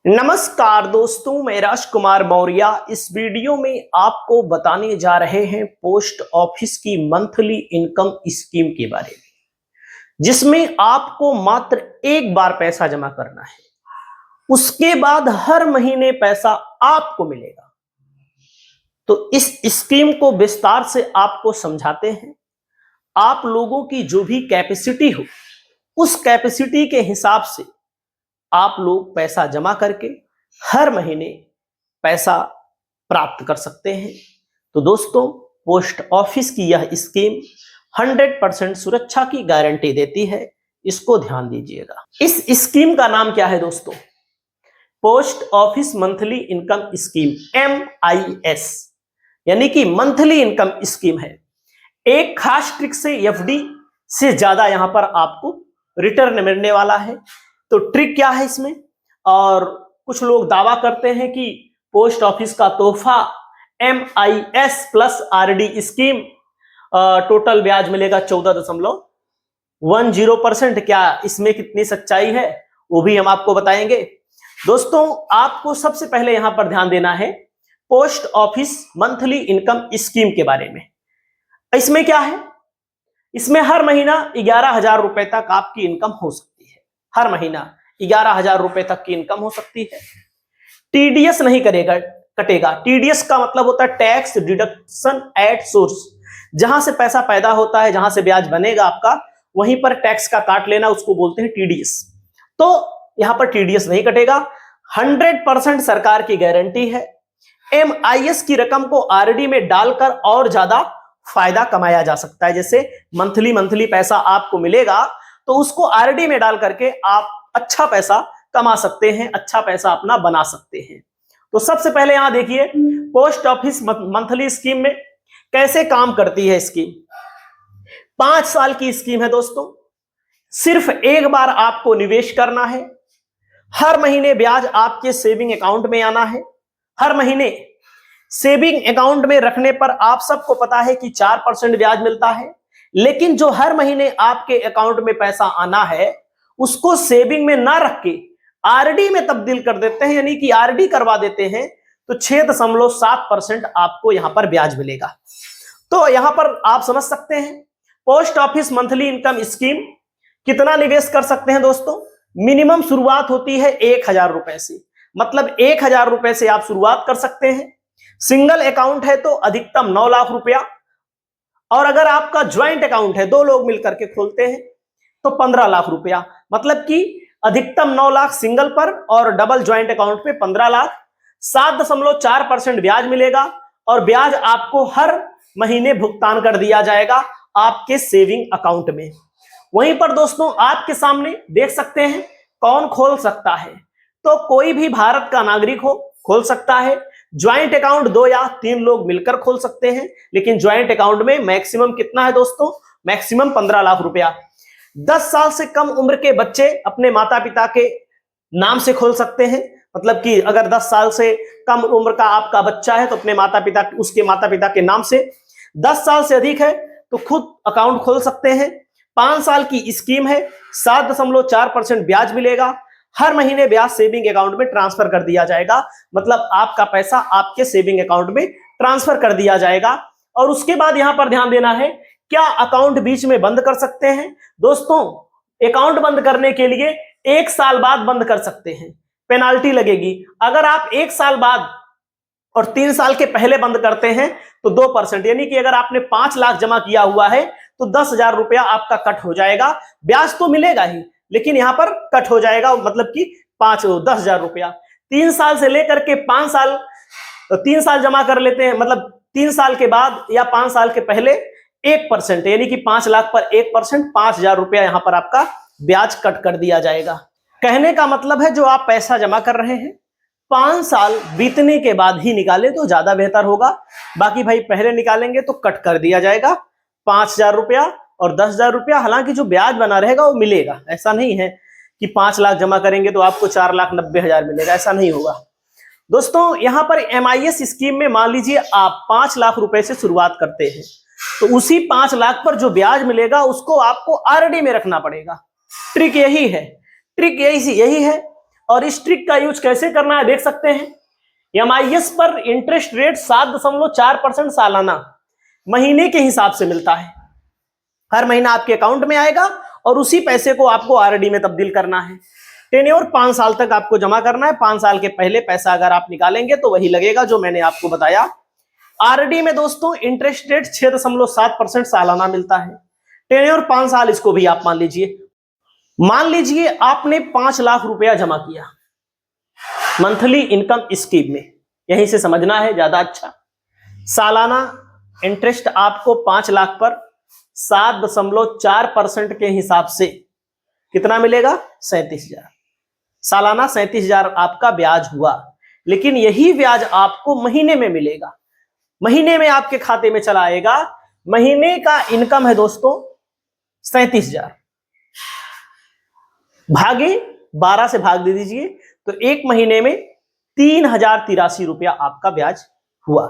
नमस्कार दोस्तों, मैं राजकुमार मौर्य इस वीडियो में आपको बताने जा रहे हैं पोस्ट ऑफिस की मंथली इनकम स्कीम के बारे में, जिसमें आपको मात्र एक बार पैसा जमा करना है। उसके बाद हर महीने पैसा आपको मिलेगा। तो इस स्कीम को विस्तार से आपको समझाते हैं। आप लोगों की जो भी कैपेसिटी हो, उस कैपेसिटी के हिसाब से आप लोग पैसा जमा करके हर महीने पैसा प्राप्त कर सकते हैं। तो दोस्तों, पोस्ट ऑफिस की यह स्कीम 100% सुरक्षा की गारंटी देती है, इसको ध्यान दीजिएगा। इस स्कीम का नाम क्या है दोस्तों? Post office monthly income scheme, MIS, यानी कि मंथली इनकम स्कीम है। एक खास ट्रिक से एफडी से ज्यादा यहां पर आपको रिटर्न मिलने वाला है। तो ट्रिक क्या है इसमें? और कुछ लोग दावा करते हैं कि पोस्ट ऑफिस का तोहफा MIS plus RD scheme, total ब्याज मिलेगा 14.10%। क्या इसमें कितनी सच्चाई है वो भी हम आपको बताएंगे। दोस्तों, आपको सबसे पहले यहां पर ध्यान देना है post office monthly income scheme के बारे में। इसमें क्या है? इसमें हर महीना 11,000 रुपए तक आपकी इनकम हो सकती है। हर महीना 11,000 रुपए तक की इनकम हो सकती है। टीडीएस नहीं कटेगा। टीडीएस का मतलब होता है टैक्स डिडक्शन एट सोर्स। जहां से पैसा पैदा होता है, जहां से ब्याज बनेगा आपका, वहीं पर टैक्स का काट लेना, उसको बोलते हैं टीडीएस। तो यहां पर टीडीएस नहीं कटेगा। 100% सरकार की गारंटी है। MIS की रकम को RD में डालकर और ज्यादा फायदा कमाया जा सकता है। जैसे मंथली पैसा आपको मिलेगा, तो उसको RD में डाल करके आप अच्छा पैसा कमा सकते हैं, अच्छा पैसा अपना बना सकते हैं। तो सबसे पहले यहां देखिए पोस्ट ऑफिस मंथली स्कीम में कैसे काम करती है स्कीम। 5 साल की स्कीम है दोस्तों। सिर्फ एक बार आपको निवेश करना है। हर महीने ब्याज आपके सेविंग अकाउंट में आना है। हर महीने सेविंग अकाउंट में रखने पर आप सबको पता है कि 4% ब्याज मिलता है। लेकिन जो हर महीने आपके अकाउंट में पैसा आना है, उसको सेविंग में ना रख के RD में तब्दील कर देते हैं, यानी कि RD करवा देते हैं, तो 6.7% आपको यहां पर ब्याज मिलेगा। तो यहां पर आप समझ सकते हैं post office monthly income scheme कितना निवेश कर सकते हैं दोस्तों। मिनिमम शुरुआत होती है 1,000 रुपए से, मतलब 1,000 रुपए से आप शुरुआत कर सकते हैं। सिंगल अकाउंट है तो अधिकतम 9 लाख रुपया, और अगर आपका ज्वाइंट अकाउंट है, 2 लोग मिलकर के खोलते हैं, तो 15 लाख रुपया। मतलब कि अधिकतम 9 लाख सिंगल पर और डबल ज्वाइंट अकाउंट पे 15 लाख। 7.4% ब्याज मिलेगा, और ब्याज आपको हर महीने भुगतान कर दिया जाएगा आपके सेविंग अकाउंट में। वहीं पर दोस्तों, आपके सामने देख सकते हैं कौन खोल सकता है। तो कोई भी भारत का नागरिक हो खोल सकता है। ज्वाइंट अकाउंट 2 या 3 लोग मिलकर खोल सकते हैं, लेकिन ज्वाइंट अकाउंट में मैक्सिमम कितना है दोस्तों? मैक्सिमम 15 लाख रुपया। 10 साल से कम उम्र के बच्चे अपने माता पिता के नाम से खोल सकते हैं। मतलब कि अगर 10 साल से कम उम्र का आपका बच्चा है, तो अपने उसके माता पिता के नाम से। 10 साल से अधिक है तो खुद अकाउंट खोल सकते हैं। 5 साल की स्कीम है। 7.4% ब्याज मिलेगा। हर महीने ब्याज सेविंग अकाउंट में ट्रांसफर कर दिया जाएगा। मतलब आपका पैसा आपके सेविंग अकाउंट में ट्रांसफर कर दिया जाएगा। और उसके बाद यहां पर ध्यान देना है, क्या अकाउंट बीच में बंद कर सकते हैं? दोस्तों, अकाउंट बंद करने के लिए 1 साल बाद बंद कर सकते हैं, पेनाल्टी लगेगी। अगर आप 1 साल बाद और 3 साल के पहले बंद करते हैं तो 2%, यानी कि अगर आपने 5 लाख जमा किया हुआ है तो 10,000 रुपया आपका कट हो जाएगा। ब्याज तो मिलेगा ही, लेकिन यहां पर कट हो जाएगा, मतलब कि 10,000 रुपया। 3 साल से लेकर के 5 साल, 3 साल जमा कर लेते हैं, मतलब 3 साल के बाद या 5 साल के पहले 1%, यानी कि 5 लाख पर 1%, 5,000 रुपया यहां पर आपका ब्याज कट कर दिया जाएगा। कहने का मतलब है, जो आप पैसा जमा कर रहे हैं 5 साल बीतने के बाद ही निकालें तो ज्यादा बेहतर होगा। बाकी भाई पहले निकालेंगे तो कट कर दिया जाएगा 5,000 रुपया और 10,000 रुपया। हालांकि जो ब्याज बना रहेगा वो मिलेगा। ऐसा नहीं है कि 5 लाख जमा करेंगे तो आपको 4,90,000 मिलेगा, ऐसा नहीं होगा दोस्तों। यहां पर MIS स्कीम में मान लीजिए आप 5 लाख रुपए से शुरुआत करते हैं, तो उसी 5 लाख पर जो ब्याज मिलेगा उसको आपको RD में रखना पड़ेगा। ट्रिक यही है और इस ट्रिक का यूज कैसे करना है देख सकते हैं। MIS पर इंटरेस्ट रेट 7.4% सालाना महीने के हिसाब से मिलता है। हर महीना आपके अकाउंट में आएगा और उसी पैसे को आपको RD में तब्दील करना है। टेन्योर 5 साल तक आपको जमा करना है। 5 साल के पहले पैसा अगर आप निकालेंगे तो वही लगेगा जो मैंने आपको बताया। RD में दोस्तों इंटरेस्ट रेट 6.7% सालाना मिलता है। टेन्योर 5 साल, इसको भी आप मान लीजिए आपने 5 लाख रुपया जमा किया मंथली इनकम स्कीम में, यहीं से समझना है ज्यादा अच्छा। सालाना इंटरेस्ट आपको 5 लाख पर 7.4% के हिसाब से कितना मिलेगा? 37,000। सालाना 37,000 आपका ब्याज हुआ, लेकिन यही ब्याज आपको महीने में मिलेगा, महीने में आपके खाते में चला आएगा। महीने का इनकम है दोस्तों 37,000, भागे 12 से भाग दे दीजिए तो एक महीने में 3,083 रुपया आपका ब्याज हुआ।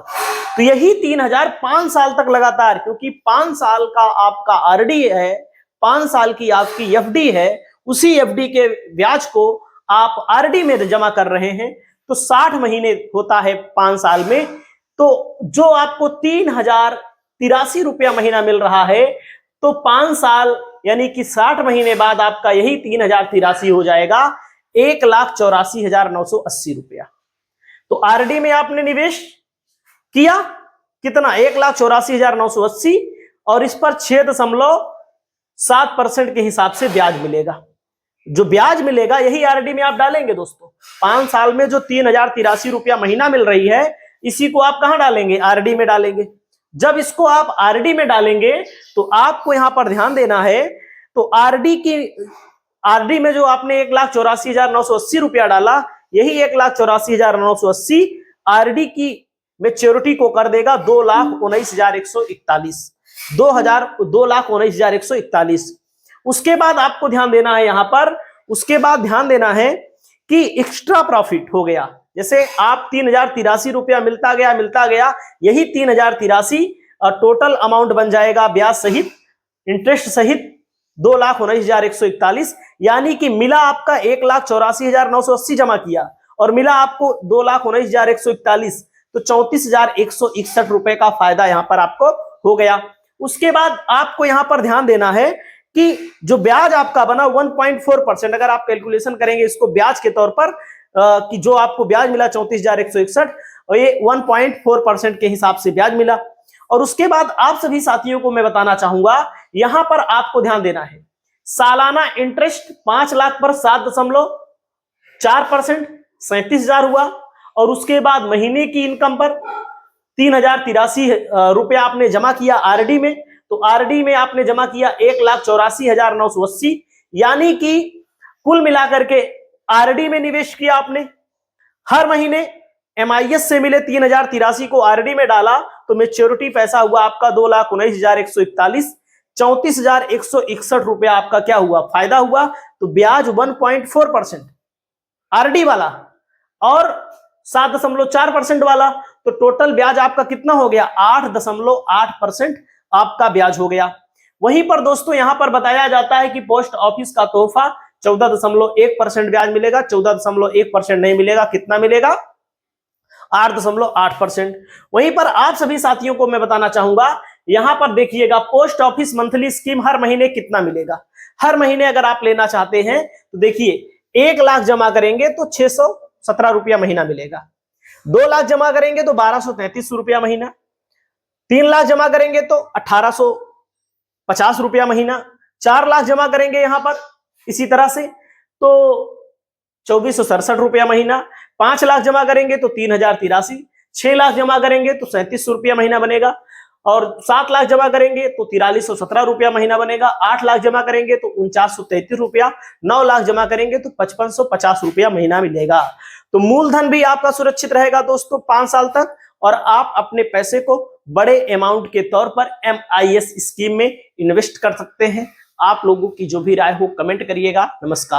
तो यही 3,000 5 साल तक लगातार, क्योंकि 5 साल का आपका RD है, 5 साल की आपकी FD है, उसी FD के ब्याज को आप RD में जमा कर रहे हैं तो 60 महीने होता है 5 साल में। तो जो आपको 3,083 रुपया महीना मिल रहा है, तो 5 साल यानी कि 60 महीने बाद आपका यही 3,083 हो जाएगा 1,84,980 रुपया। तो RD में आपने निवेश किया कितना? 1,84,980 और इस पर 6.7% के हिसाब से ब्याज मिलेगा। जो ब्याज मिलेगा यही RD में आप डालेंगे दोस्तों। 5 साल में जो 3,083 रुपया महीना मिल रही है, इसी को आप कहां डालेंगे? RD में डालेंगे। जब इसको आप RD में डालेंगे तो आपको यहां पर ध्यान देना है, तो RD में जो आपने 1,84,980 रुपया डाला, यही 1,84,980 RD की मेच्योरिटी को कर देगा 2,19,141, 2,19,141। उसके बाद आपको ध्यान देना है यहां पर, उसके बाद ध्यान देना है कि एक्स्ट्रा प्रॉफिट हो गया। जैसे आप 3,083 रुपया मिलता गया, यही 3,083 टोटल अमाउंट बन जाएगा ब्याज सहित, इंटरेस्ट सहित 2,19,141। यानी कि मिला आपका 1,84,980 जमा किया और मिला आपको 2,19,141, तो 34,161 रुपए का फायदा यहां पर आपको हो गया। उसके बाद आपको यहां पर ध्यान देना है कि जो ब्याज आपका बना 1.4%, अगर आप कैलकुलेशन करेंगे इसको ब्याज के तौर पर, कि जो आपको ब्याज मिला 34,161 और ये 1.4% के हिसाब से ब्याज मिला। और उसके बाद आप सभी साथियों को मैं बताना चाहूंगा, यहां पर आपको ध्यान देना है, सालाना इंटरेस्ट 5 लाख पर 7.4%, 37,000 हुआ। और उसके बाद महीने की इनकम पर 3,083 रुपया आपने जमा किया RD में, तो RD में आपने जमा किया 1,84,980, यानी कि कुल मिलाकर के RD में निवेश किया आपने। हर महीने MIS से मिले 3,083 को RD में डाला तो मेच्योरिटी पैसा हुआ आपका 2,19,141, 34,161 रुपया आपका क्या हुआ? फायदा हुआ। तो ब्याज 1.4% RD वाला और 7.4% वाला, तो टोटल ब्याज आपका कितना हो गया? 8.8% आपका ब्याज हो गया। वहीं पर दोस्तों यहां पर बताया जाता है कि पोस्ट ऑफिस का तोहफा 14.1% ब्याज मिलेगा, 14.1% नहीं मिलेगा, कितना मिलेगा? 8.8%। वहीं पर आप सभी साथियों को मैं बताना चाहूंगा, यहां पर देखिएगा पोस्ट ऑफिस मंथली स्कीम हर महीने कितना मिलेगा। हर महीने अगर आप लेना चाहते हैं तो देखिए 1 लाख जमा करेंगे तो 617 रुपया महीना मिलेगा, 2 लाख जमा करेंगे तो 1,233 रुपया महीना, 3 लाख जमा करेंगे तो 1,850 रुपया महीना, 4 लाख जमा करेंगे यहां पर इसी तरह से तो 2,467 रुपया महीना, 5 लाख जमा करेंगे तो 3,083, 6 लाख जमा करेंगे तो 37 रुपया महीना बनेगा, और 7 लाख जमा करेंगे तो 4,317 रुपया महीना बनेगा, 8 लाख जमा करेंगे तो 4,933 रुपया, 9 लाख जमा करेंगे तो 5,550 रुपया महीना मिलेगा। तो मूलधन भी आपका सुरक्षित रहेगा दोस्तों 5 साल तक, और आप अपने पैसे को बड़े अमाउंट के तौर पर MIS स्कीम में इन्वेस्ट कर सकते हैं। आप लोगों की जो भी राय हो कमेंट करिएगा। नमस्कार।